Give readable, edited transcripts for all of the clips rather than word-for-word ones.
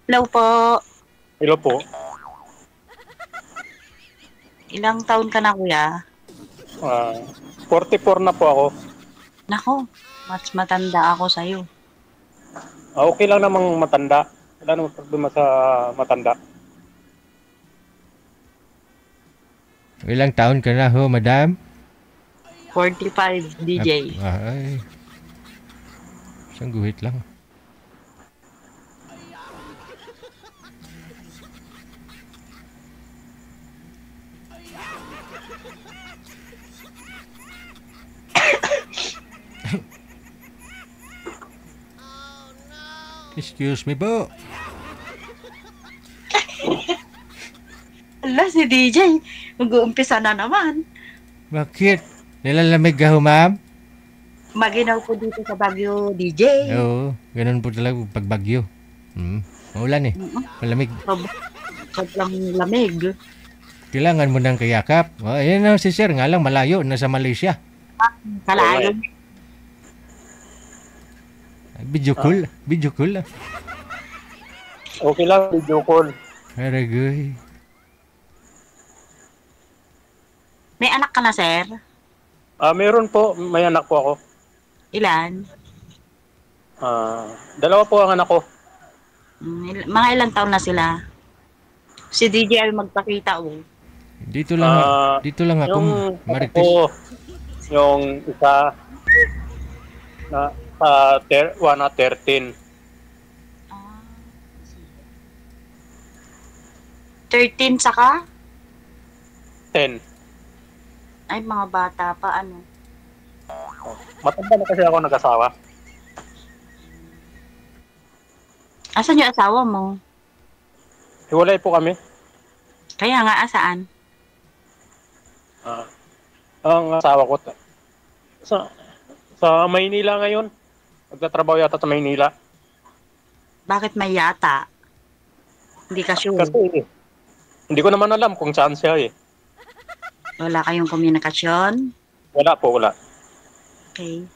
Hello po. Hello po. Ilang taon ka na, kuya? Ah, 44 na po ako. Naku, mas matanda ako sa'yo. Okay lang namang matanda. Wala namang problema sa matanda. Ilang taon ka na ho, madam? 45, DJ. Ay, isang guhit lang. Excuse me po. Ala, si DJ. Mag-uumpisa na naman. Bakit? Nilalamig ka ho, ma'am? Maginaw po dito sa Baguio, DJ. Oo, ganun po talaga pag bagyo. Maulan eh. Malamig. Sobrang lamig. Kailangan mo ng kayakap. Oh, ayan na si sir. Nga lang malayo. Nasa Malaysia. Kalayo. Video call. Video call. Okay lang, video call. Haragoy. May anak ka na, sir? Meron po, may anak po ako. Ilan? Dalawa po ang anak ko. Mga ilang taon na sila? Si DJ ay magpakita, oh. Dito lang ako, Yung Marites. ako, yung isa na sa 13. 13 saka? 10. Ay, mga bata pa, ano. Matanda na kasi ako nag-asawa. Asan yung asawa mo? Hiwalay po kami. Kaya nga, asaan? Ang asawa ko sa Maynila ngayon. Nagtatrabaho yata sa Maynila. Bakit may yata? Hindi ka sure. Kasi hindi ko naman alam kung saan siya eh. Wala kayong komunikasyon? Wala po, wala. Okay.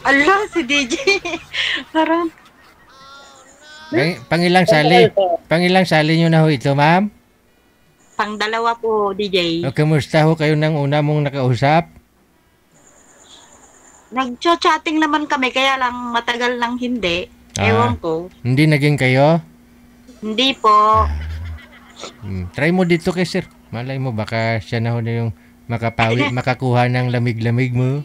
Ala, si DJ. Parang, Pangilang sali nyo na ho ito, ma'am? pang dalawa po, DJ. O kamusta ho kayo ng una mong nakausap? Nag-chatting naman kami, kaya lang matagal lang hindi. Ewan ko. Hindi naging kayo? Hindi po. Try mo dito kay sir. Malay mo, baka siya na ho na yung makakuha ng lamig-lamig mo.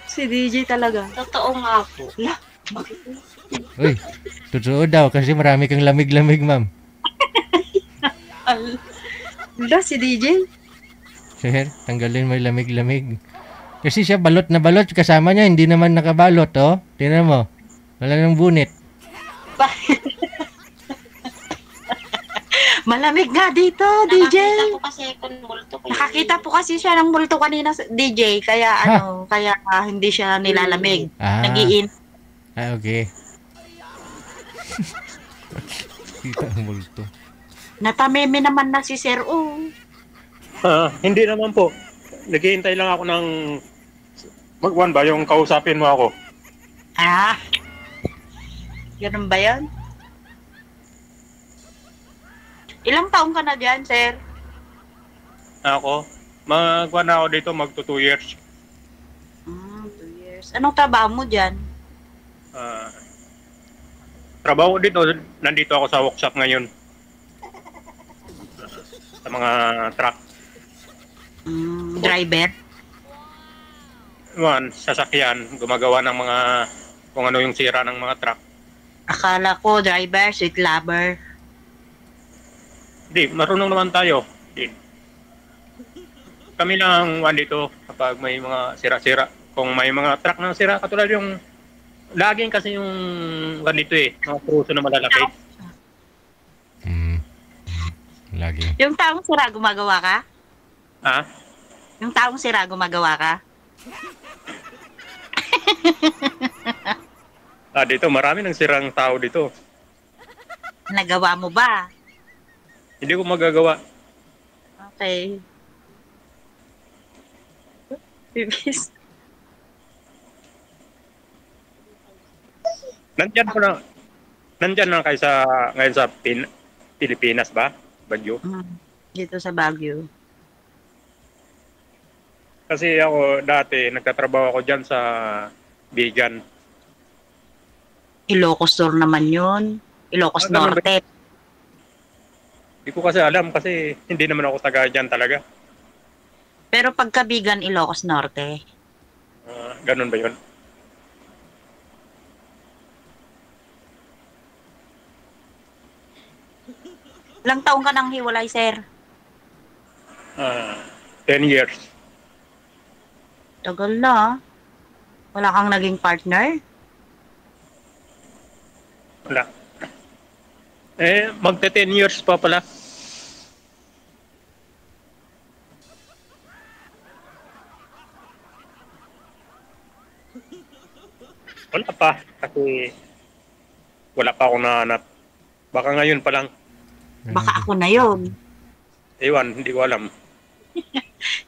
Si DJ talaga. Totoo nga po. Uy, totoo daw kasi marami kang lamig-lamig, ma'am. Ala, si DJ. Sir, tanggalin mo yung lamig-lamig. Kasi siya balot na balot, kasama niya hindi naman nakabalot, oh. Tingnan mo. Wala nang bunit. Malamig nga dito, DJ. Nakakita po kasi Nakakita po kasi siya ng multo kanina, DJ. Kaya kaya hindi siya nilalamig. Nagiin. Okay. Kita ang multo. Natameme naman na si Sir O. Hindi naman po. Naghihintay lang ako ng magwan ba yung kausapin mo ako. Ganun ba yan? Ilang taong ka na dyan, Sir? Ako, magwan na ako dito, magto 2 years. 2 years. Anong trabaho mo dyan? Trabaho dito, nandito ako sa workshop ngayon. Sa mga truck. Driver? Sasakyan, gumagawa ng mga kung ano yung sira ng mga truck. Akala ko driver, sweet lover. Hindi, marunong naman tayo. Kami lang dito kapag may mga sira-sira. Kung may mga truck na sira, katulad yung laging kasi yung ganito mga pruso na malalaki. Lagi. Yung taong sira, gumagawa ka? Yung taong sira, gumagawa ka? Dito, marami ng sirang tao dito. Nagawa mo ba? Hindi ko magagawa. Okay. Bibis. Nandyan po na. Nandyan na kayo sa, ngayon sa Pilipinas ba? Bagyo? Dito sa Baguio. Kasi ako dati, nagtatrabaho ako dyan sa Bigan. Ilocos Sur naman yun. Ilocos ganun ba? Norte. Hindi ko kasi alam kasi hindi naman ako taga dyan talaga. Pero pagkabigan Ilocos Norte. Ganun ba yun? Ilang taong ka nang hiwalay, sir? 10 years. Tagal na. Wala kang naging partner? Wala. Magte 10 years pa pala. Wala pa. Kasi wala pa akong nahanap. Baka ngayon pa lang. Baka ako na yon. Ewan, hindi ko alam.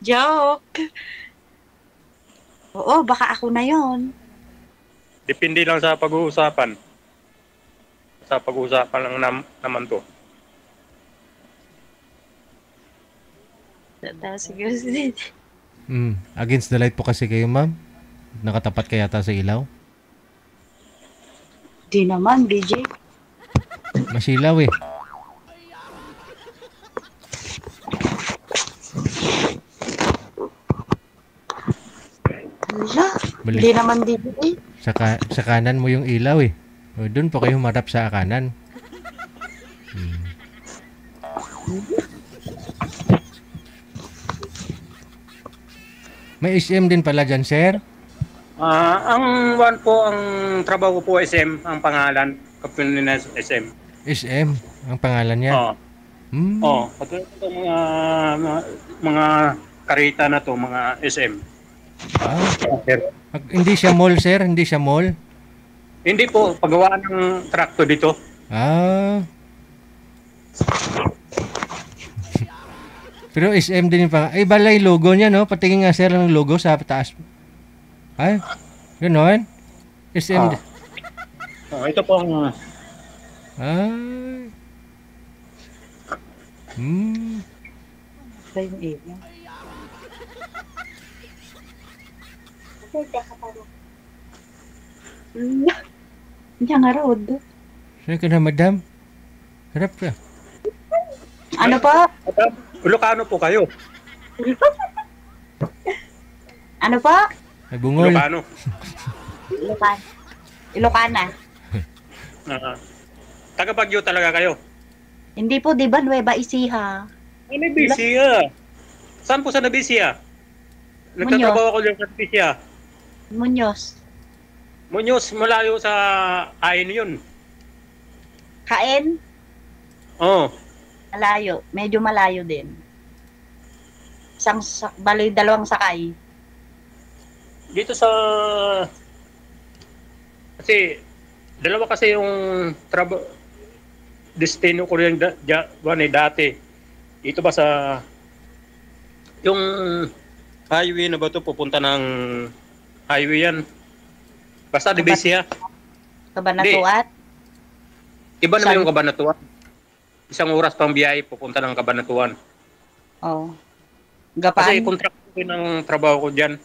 Joke. Oo, baka ako na yon. Depende lang sa pag-uusapan. Sa pag-uusapan lang naman to. Siguro si Against the light po kasi kayo, ma'am. Nakatapat ka yata sa ilaw. Di naman, DJ. Masilaw eh. Wala. Bali. Di naman, DJ. Sa kanan mo yung ilaw eh. O, doon po kayo humarap sa kanan. May SM din pala dyan, sir. Ang one po, ang trabaho ko po SM, ang pangalan, Kapilinas SM. SM, ang pangalan niya. Oo. Hmm. Katulad ito mga karita na to, mga SM. Hindi siya mall, sir? Hindi siya mall? Hindi po, paggawa ng trakto dito. Pero SM din yung pangalan. Ay, balay logo niya, no? Patingin nga, sir, ng logo sa taas. Ay, gano'n? SM. Ito po ang... Ay. Ba yung area? Diyan nga, Rod. Saan ka na, madam? Harap ka. Ano pa? Ilocano po kayo. Ano pa? Ay, bungol. Ilocano. Ilocana. Taga Baguio talaga kayo. Hindi po, di ba, Nueva Ecija? Ay, Nabisia. Saan po sa Nabisia? Nagtatrabaho ako dyan sa Nabisia. Muñoz. Muñoz, malayo sa Ain yun. Kain? Oo. Malayo. Medyo malayo din. Bali, dalawang sakay. Dito sa... Kasi, dalawa kasi yung destino ko rin dati. Dito ba sa... Yung highway na ba ito, pupunta ng highway yan. Basta Divisia. Kabanatuan? Iba naman yung Kabanatuan. Isang oras pang biyahe, pupunta ng Kabanatuan. Oo. Kasi Gapan? contract ko ng trabaho ko dyan.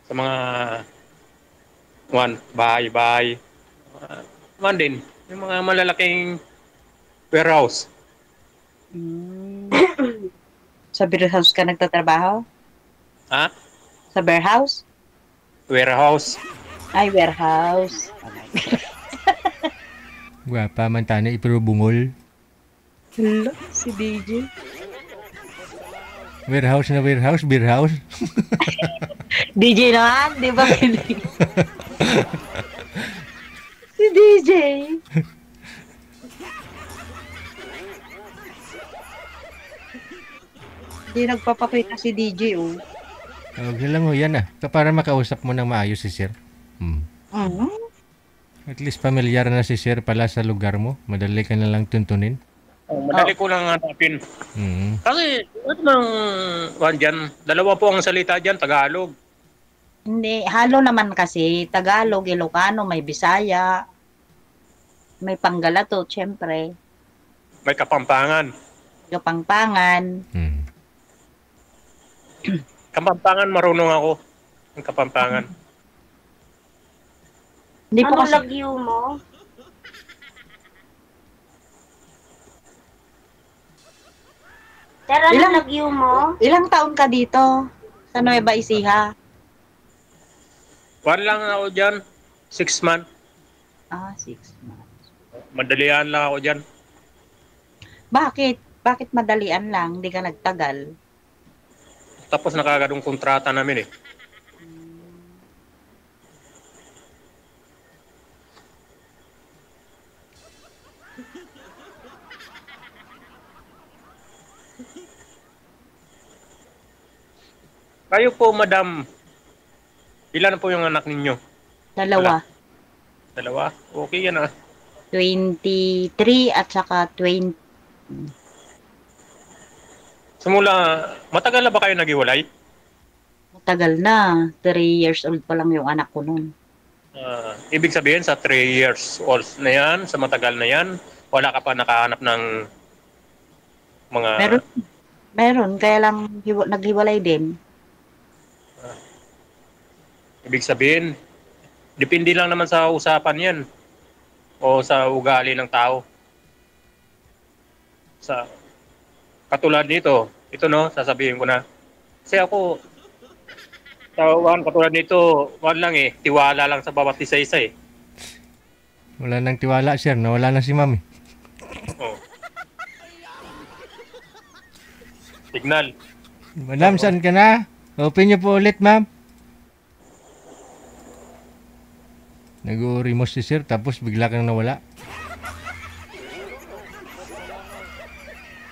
Sa mga bahay-bahay. Din, yung mga malalaking warehouse. Sa beer house ka nagtatrabaho? Ha? Sa beer house? Warehouse. Ay, warehouse. Gwapa man tani, pero bungol. Hello, si DJ. Warehouse na warehouse, beer house. DJ naman, di ba? Si DJ. Hindi nagpapakita si DJ, oh. Okay lang ho, yan ah. Para makausap mo ng maayos si sir. Hmm. Mhm. At least familiar na si sir pala sa lugar mo. Madali ka na lang tuntunin. Madali ko lang hanapin. Mm. Kasi, ano bang, dyan, dalawa po ang salita dyan, Tagalog. Hindi, halo naman kasi. Tagalog, Ilocano, may Bisaya, may Panggalato, syempre. May Kapampangan. Kapangpangan. Mm. Kapampangan, marunong ako. Ang Kapampangan. Hindi po Anong kasi, lagyo mo? Sir, anong Ilang- lagyo mo? ilang taon ka dito sa Nueva Ecija? One lang ako dyan. 6 months. 6 months. Madalian lang ako dyan. Bakit? Bakit madalian lang? Hindi ka nagtagal? Tapos nakagadong kontrata namin eh. Kayo po, madam. Ilan po yung anak ninyo? Dalawa. Dalawa? Okay yan ah. 23 at saka 20. Simula, matagal na ba kayo naghiwalay? Matagal na. 3 years old pa lang yung anak ko nun. Ibig sabihin sa 3 years old na yan, sa matagal na yan, wala ka pa nakahanap ng mga... Meron. Kaya lang naghiwalay din. Ibig sabihin, depende lang naman sa usapan yan o sa ugali ng tao. Sa katulad nito, ito no, sasabihin ko na. Kasi ako, katulad nito, lang eh, tiwala lang sa bawat isa-isa eh. Wala nang tiwala, sir. Nawala na si mami. Oh. Signal. Madam, saan ka na? Open niyo po ulit, ma'am. Nag-urimos si sir, tapos bigla kang nawala.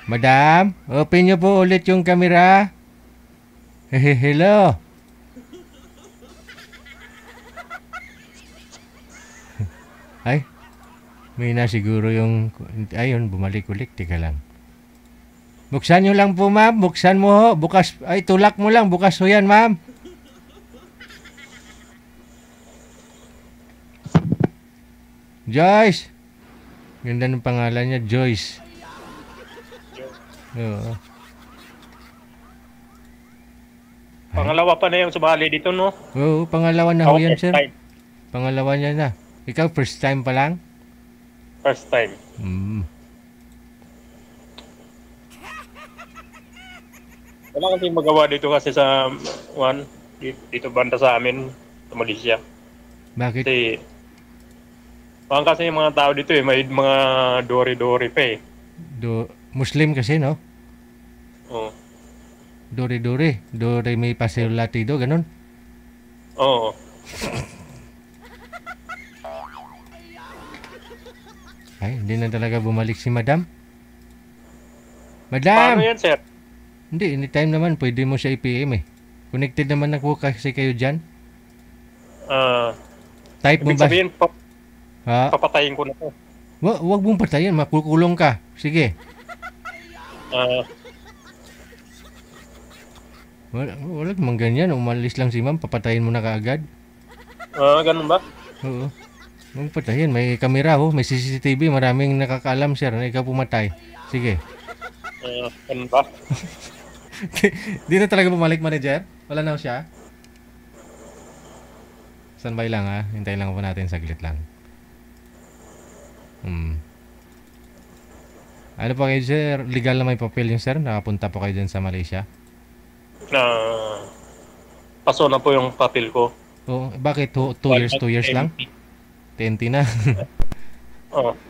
Madam, open niyo po ulit yung camera. Hello. Ay, may na siguro yung... Ayun, bumalik ulit. Teka lang. Buksan nyo lang po, ma'am. Buksan mo ho. Bukas, ay, tulak mo lang. Bukas ho yan, ma'am. Joyce. Ganda ng pangalan niya, Joyce. Oo. Pangalawa pa na yung sumali dito, no? Oo, pangalawa na ho Ako, yan, first sir. time. Pangalawa niya na. Ikaw, first time pa lang? First time. Hmm. Wala kasi magawa dito kasi sa dito banda sa amin sa Malaysia. Bakit? Kasi kasi yung mga tao dito eh, may mga dori-dori pa eh. Muslim kasi, no? Oo. Dore-dore. Dore may paseo latido, ganun. Oo. Ay, hindi na talaga bumalik si madam. Paano Madam! yan, sir? Hindi, anytime naman, pwede mo siya i-PM eh. Connected naman na po kasi kayo dyan. Type mo Ibig ba? sabihin, Ha? papatayin ko na to. Wag mong patayin, makukulong ka. Sige. Wala mang ganyan. Umalis lang si ma'am, papatayin mo na kaagad. Ganun ba? Oo. Huwag patayin. May kamera ho, may CCTV. Maraming nakakaalam, sir, na ikaw pumatay. Sige. Ganun ba? Di na talaga bumalik, manager? Wala na ho siya? Standby lang ha. Hintayin lang po natin saglit lang. Ano pa kayo, sir? Legal na may papel yung sir? Nakapunta po kayo dyan sa Malaysia? Paso na po yung papel ko. Oo. Bakit? 2 years lang? TNT na.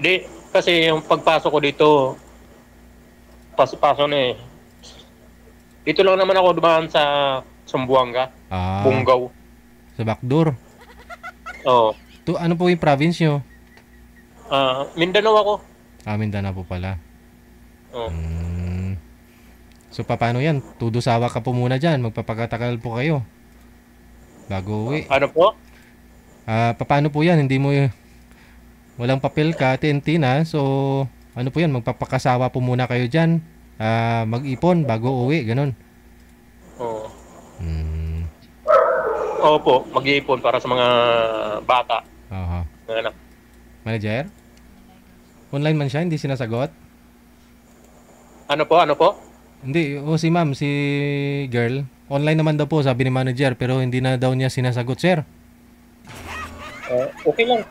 Di, kasi yung pagpasok ko dito, paso na eh. Dito lang naman ako dumaan sa Zamboanga, Bungaw. Sa backdoor. Oo. Ano po yung province nyo? Mindanao ako. Mindanao po pala. Oo. So, paano yan? Tudo-sawa ka po muna dyan. Magpapakatakal po kayo. Bago uwi. Ano po? Paano po yan? Hindi mo, walang papel ka, TNT na. So, ano po yan? Magpapakasawa po muna kayo dyan. Mag-ipon bago uwi, ganun. Oo. Hmm. Opo, mag-iipon para sa mga bata. Aha. Mga anak. Manager? Online man siya, hindi sinasagot? Ano po? Hindi, si ma'am, si girl. Online naman daw po, sabi ni manager, pero hindi na daw niya sinasagot, sir. Okay lang.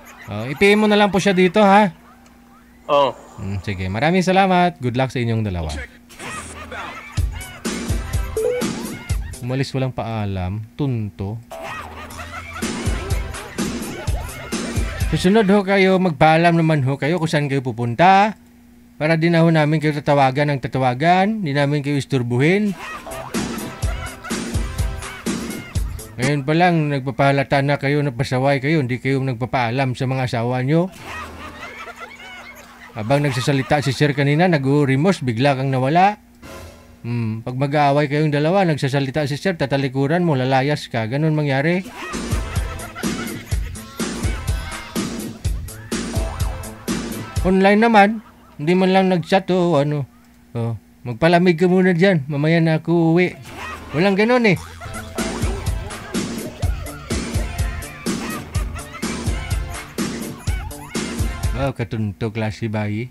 I-PM mo na lang po siya dito, ha? Oo. Sige, maraming salamat. Good luck sa inyong dalawa. Umalis walang paalam. Tunto. Susunod ho kayo, magpaalam naman ho kayo kung saan kayo pupunta. Para din na ho namin kayo tatawagan ng tatawagan. Di namin kayo isturbuhin. Ngayon pa lang, nagpapahalata na kayo, napasaway kayo. Hindi kayo nagpapaalam sa mga asawa nyo. Habang nagsasalita si sir kanina, nag-urimos, bigla kang nawala. Pag mag-aaway kayong dalawa, nagsasalita si sir, tatalikuran mo, lalayas ka. Ganun mangyari. Online naman, hindi man lang nag-chat o ano. Magpalamig ka muna dyan, mamaya na ako uwi. Walang ganun eh. Katunto klase bayi.